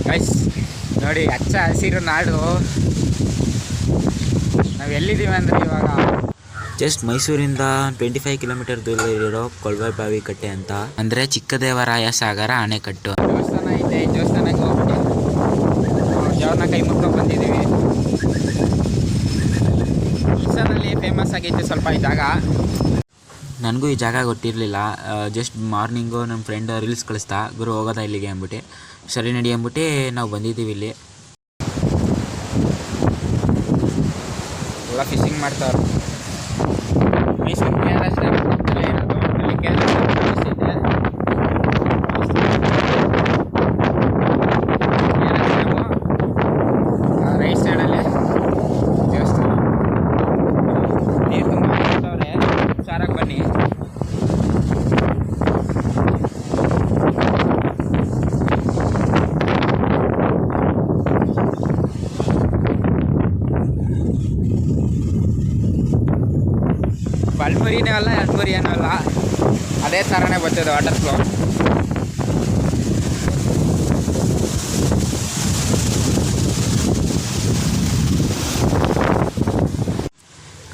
Guys ನೋಡಿ, ಹಚ್ಚ ಹಸಿರು ನಾಡು. ನಾವು ಎಲ್ಲಿದ್ದೀವಿ ಅಂದರೆ ಇವಾಗ ಜಸ್ಟ್ ಮೈಸೂರಿಂದ 25 ಕಿಲೋಮೀಟರ್ ದೂರ ಇರೋ ಕೊಳವೆ ಬಾವಿ ಕಟ್ಟೆ ಅಂತ, ಅಂದರೆ ಚಿಕ್ಕದೇವರಾಯ ಸಾಗರ ಅಣೆಕಟ್ಟು. ದೇವಸ್ಥಾನ ಐತೆ. ದೇವಸ್ಥಾನಕ್ಕೆ ಹೋಗ್ಬಿಟ್ಟು ದೇವ್ರನ್ನ ಕೈ ಮುಟ್ಕೊಂಡು ಬಂದಿದ್ದೀವಿ. ಮೈಸೂರಲ್ಲಿ ಫೇಮಸ್ ಆಗೈತೆ ಸ್ವಲ್ಪ ಈ ಜಾಗ. ನನಗೂ ಈ ಜಾಗ ಗೊತ್ತಿರಲಿಲ್ಲ. ಜಸ್ಟ್ ಮಾರ್ನಿಂಗು ನಮ್ಮ ಫ್ರೆಂಡ್ ರೀಲ್ಸ್ ಕಳಿಸ್ತಾ, ಗುರು ಹೋಗೋದಾ ಇಲ್ಲಿಗೆ ಅಂದ್ಬಿಟ್ಟು, ಸರಿ ನಡಿ ಅಂದ್ಬಿಟ್ಟು ನಾವು ಬಂದಿದ್ದೀವಿ ಇಲ್ಲಿ. ಎಲ್ಲ ಫಿಶಿಂಗ್ ಮಾಡ್ತಾವ್ರು. ಮೈಸೂರು KRS ಡ್ಯಾಮ್ ಪಕ್ಕದಲ್ಲೇ ಇರೋದು. ಅಲ್ಲಿ KRS ಡ್ಯಾಮ್ ಫೇಮಸ್ ಇದೆ. KRS ಡ್ಯಾಮು ರೈಟ್ ಸೈಡಲ್ಲೇ ದೇವಸ್ಥಾನ. ನೀರು ತುಂಬ ಹಾಕ್ತವ್ರೆ, ಹುಷಾರಾಗಿ ಬನ್ನಿ. ಬಲ್ಮುರಿನೇ ಅಲ್ಲ, ಎಲ್ಮುರಿ ಏನೂ ಅಲ್ಲ, ಅದೇ ಥರನೇ ಬರ್ತದೆ ವಾಟರ್ ಫ್ಲೋ.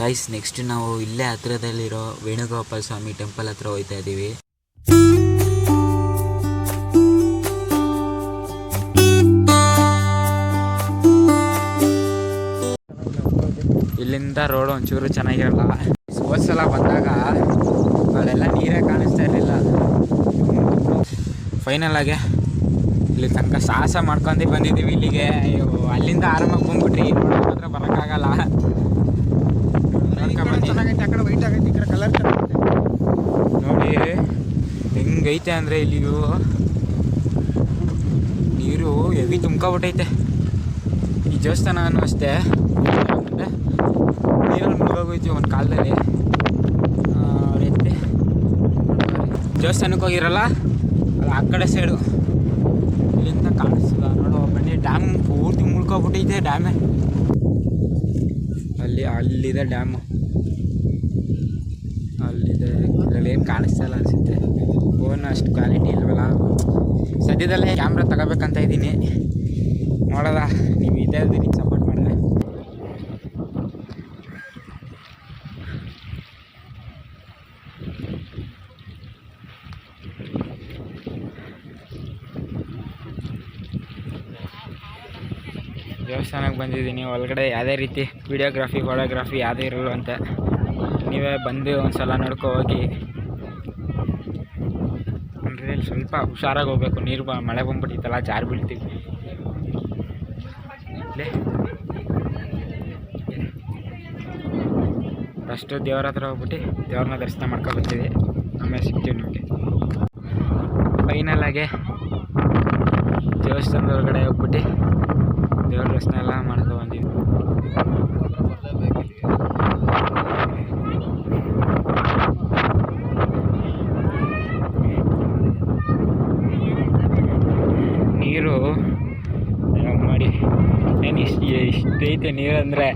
ಗೈಸ್, ನೆಕ್ಸ್ಟ್ ನಾವು ಇಲ್ಲೇ ಹತ್ರದಲ್ಲಿರೋ ವೇಣುಗೋಪಾಲ ಸ್ವಾಮಿ ಟೆಂಪಲ್ ಹತ್ರ ಹೋಗ್ತಾ ಇದ್ದೀವಿ. ಇಲ್ಲಿಂದ ರೋಡ್ ಒಂಚೂರು ಚೆನ್ನಾಗಿರಲ್ಲ. ಹೋದ್ಸಲ ಬಂದಾಗ ಅಲ್ಲೆಲ್ಲ ನೀರೇ ಕಾಣಿಸ್ತಾ ಇರಲಿಲ್ಲ. ಫೈನಲ್ ಆಗಿ ಇಲ್ಲಿ ತನಕ ಸಾಹಸ ಮಾಡ್ಕೊಂಡು ಬಂದಿದ್ದೀವಿ ಇಲ್ಲಿಗೆ. ಅಲ್ಲಿಂದ ಆರಾಮಾಗಿ ಬಂದ್ಬಿಟ್ರಿ, ಮಾತ್ರ ಬರೋಕ್ಕಾಗಲ್ಲ. ನೋಡಿ ಹೆಂಗೈತೆ ಅಂದರೆ ಇಲ್ಲಿಗೂ ನೀರು ಹೆವಿ ತುಂಬ್ಕೊಬಿಟ್ಟೈತೆ. ಈ ದೇವಸ್ಥಾನನೂ ಅಷ್ಟೇ, ನೀರಲ್ಲಿ ಮುಳುಗೋಗೈತಿ ಒಂದು ಕಾಲದಲ್ಲಿ. ಎತ್ತಿ ದೇವಸ್ಥಾನಕ್ಕೆ ಹೋಗಿರಲ್ಲ, ಅದು ಆ ಕಡೆ ಸೈಡು ಇಲ್ಲಿಂದ ಕಾಣಿಸ್ತದ. ನೋಡು ಬನ್ನಿ, ಡ್ಯಾಮ್ ಪೂರ್ತಿ ಮುಳ್ಕೊಬಿಟ್ಟೈತೆ. ಡ್ಯಾಮೇ ಅಲ್ಲಿದೆ ಡ್ಯಾಮು, ಅಲ್ಲಿದೆ. ಇದರಲ್ಲಿ ಏನು ಕಾಣಿಸ್ತಾ ಇಲ್ಲ ಅನಿಸುತ್ತೆ. ಫೋನ್ ಅಷ್ಟು ಕ್ವಾಲಿಟಿ ಇಲ್ವಲ್ಲ. ಸದ್ಯದಲ್ಲೇ ಕ್ಯಾಮ್ರಾ ತಗೋಬೇಕಂತ ಇದ್ದೀನಿ. ನೋಡೋದ, ನೀವು ಇದೇ ಇದೀನಿ ಸಪೋರ್ಟ್ ಮಾಡಿದ್ರೆ. ದೇವಸ್ಥಾನಕ್ಕೆ ಬಂದಿದ್ದೀನಿ. ಒಳಗಡೆ ಯಾವುದೇ ರೀತಿ ವಿಡಿಯೋಗ್ರಫಿ ಫೋಟೋಗ್ರಫಿ ಯಾವುದೇ ಇರಲ್ಲ ಅಂತ. ನೀವೇ ಬಂದು ಒಂದು ಸಲ ನೋಡ್ಕೊ ಹೋಗಿ. ಅಂದರೆ ಇಲ್ಲಿ ಸ್ವಲ್ಪ ಹುಷಾರಾಗಿ ಹೋಗ್ಬೇಕು. ನೀರು ಮಳೆ ಬಂದ್ಬಿಟ್ಟಿತ್ತಲ್ಲ, ಜಾರು ಬೀಳ್ತೀವಿ. ಫಸ್ಟು ದೇವ್ರ ಹತ್ರ ಹೋಗ್ಬಿಟ್ಟು ದೇವ್ರನ್ನ ದರ್ಶನ ಮಾಡ್ಕೊಬರ್ತೀವಿ, ಆಮೇಲೆ ಸಿಗ್ತೀವಿ ನಿಮಗೆ. ಫೈನಲ್ ಆಗಿ ದೇವಸ್ಥಾನದ ಒಳಗಡೆ ಹೋಗ್ಬಿಟ್ಟು ದೇವ್ರ ದರ್ಶನ ಎಲ್ಲ ಮಾಡ್ಕೊಬಂದಿವಿ. ನೀರು ಮಾಡಿ ಏನು ಇಷ್ಟೈತೆ ನೀರಂದರೆ.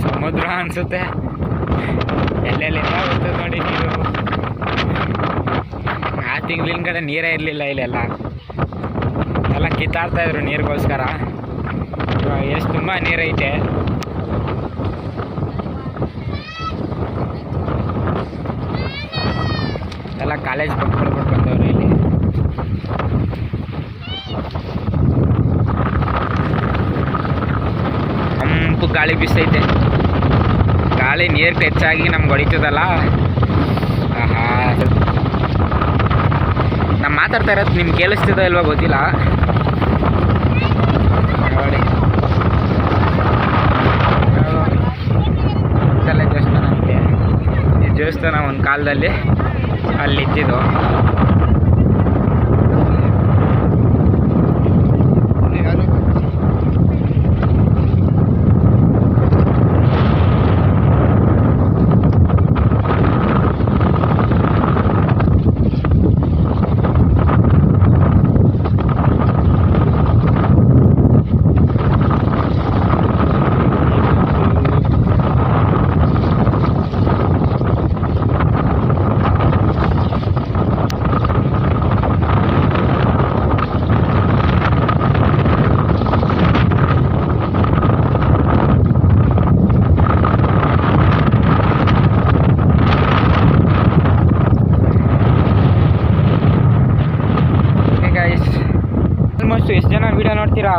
ಸಮುದ್ರ ಅನಿಸುತ್ತೆ, ಎಲ್ಲೆಲ್ಲಿಂದ ಬರ್ತದೆ ನೋಡಿ ನೀರು. ಆ ತಿಂಗಳಿನ ಕಡೆ ನೀರೇ ಇರಲಿಲ್ಲ ಇಲ್ಲೆಲ್ಲ, ಎಲ್ಲ ಕಿತ್ತಾಡ್ತಾಯಿದ್ರು ನೀರಿಗೋಸ್ಕರ. ಇವಾಗ ಎಷ್ಟು ತುಂಬ ನೀರೈತೆ. ಎಲ್ಲ ಕಾಲೇಜ್ ಮಕ್ಕಳು ಬಂದವ್ರು ಇಲ್ಲಿ. ತಂಪು ಗಾಳಿ ಬೀಸೈತೆ. ಗಾಳಿ ನೀರು ಹೆಚ್ಚಾಗಿ ನಮ್ಗೆ ಹೊಡಿತದಲ್ಲ. ಆಹಾ, ನಾನು ಮಾತಾಡ್ತಾ ಇರೋದು ನಿಮ್ಗೆ ಕೇಳಿಸ್ತಿದೋ ಇಲ್ವೋ ಗೊತ್ತಿಲ್ಲ. ನೋಡಿ, ದೇವಸ್ಥಾನ ಅಂತೆ. ಈ ದೇವಸ್ಥಾನ ಒಂದು ಕಾಲದಲ್ಲಿ ಅಲ್ಲಿದ್ದಿದ್ದು.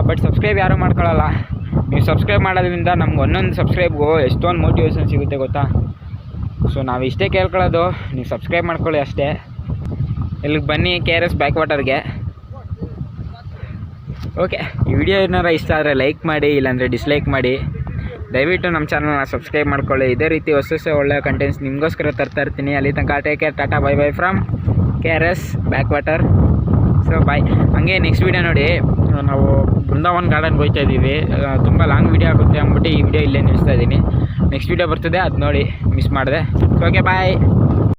ಬಟ್ ಸಬ್ಸ್ಕ್ರೈಬ್ ಯಾರೂ ಮಾಡ್ಕೊಳ್ಳಲ್ಲ. ನೀವು ಸಬ್ಸ್ಕ್ರೈಬ್ ಮಾಡೋದ್ರಿಂದ ನಮ್ಗೆ ಒಂದೊಂದು ಸಬ್ಸ್ಕ್ರೈಬ್ಗೂ ಎಷ್ಟೊಂದು ಮೋಟಿವೇಶನ್ ಸಿಗುತ್ತೆ ಗೊತ್ತಾ. ಸೊ ನಾವು ಇಷ್ಟೇ ಕೇಳ್ಕೊಳ್ಳೋದು, ನೀವು ಸಬ್ಸ್ಕ್ರೈಬ್ ಮಾಡ್ಕೊಳ್ಳಿ ಅಷ್ಟೇ. ಇಲ್ಲಿಗೆ ಬನ್ನಿ KRS ಬ್ಯಾಕ್ ವಾಟರ್ಗೆ. ಓಕೆ, ಈ ವಿಡಿಯೋ ಏನಾರ ಇಷ್ಟ ಆದರೆ ಲೈಕ್ ಮಾಡಿ, ಇಲ್ಲಾಂದರೆ ಡಿಸ್ಲೈಕ್ ಮಾಡಿ. ದಯವಿಟ್ಟು ನಮ್ಮ ಚಾನಲ್ನ ಸಬ್ಸ್ಕ್ರೈಬ್ ಮಾಡ್ಕೊಳ್ಳಿ. ಇದೇ ರೀತಿ ಹೊಸ ಒಳ್ಳೆಯ ಕಂಟೆಂಟ್ಸ್ ನಿಮಗೋಸ್ಕರ ತರ್ತಾ ಇರ್ತೀನಿ. ಅಲ್ಲಿ ತನಕ take care, tata bye bye from KRS backwater. So bye. ಹಂಗೆ ನೆಕ್ಸ್ಟ್ ವೀಡಿಯೋ ನೋಡಿ, ನಾವು ಬೃಂದಾವನ್ ಗಾರ್ಡನ್ಗೆ ಹೋಗ್ತಾ ಇದ್ದೀವಿ. ತುಂಬ ಲಾಂಗ್ ವೀಡಿಯೋ ಆಗುತ್ತೆ ಅಂದ್ಬಿಟ್ಟು ಈ ವಿಡಿಯೋ ಇಲ್ಲೇ ನಿಲ್ಲಿಸ್ತಾ ಇದ್ದೀನಿ. ನೆಕ್ಸ್ಟ್ ವೀಡಿಯೋ ಬರ್ತದೆ, ಅದು ನೋಡಿ ಮಿಸ್ ಮಾಡಿದೆ. ಓಕೆ ಬಾಯ್.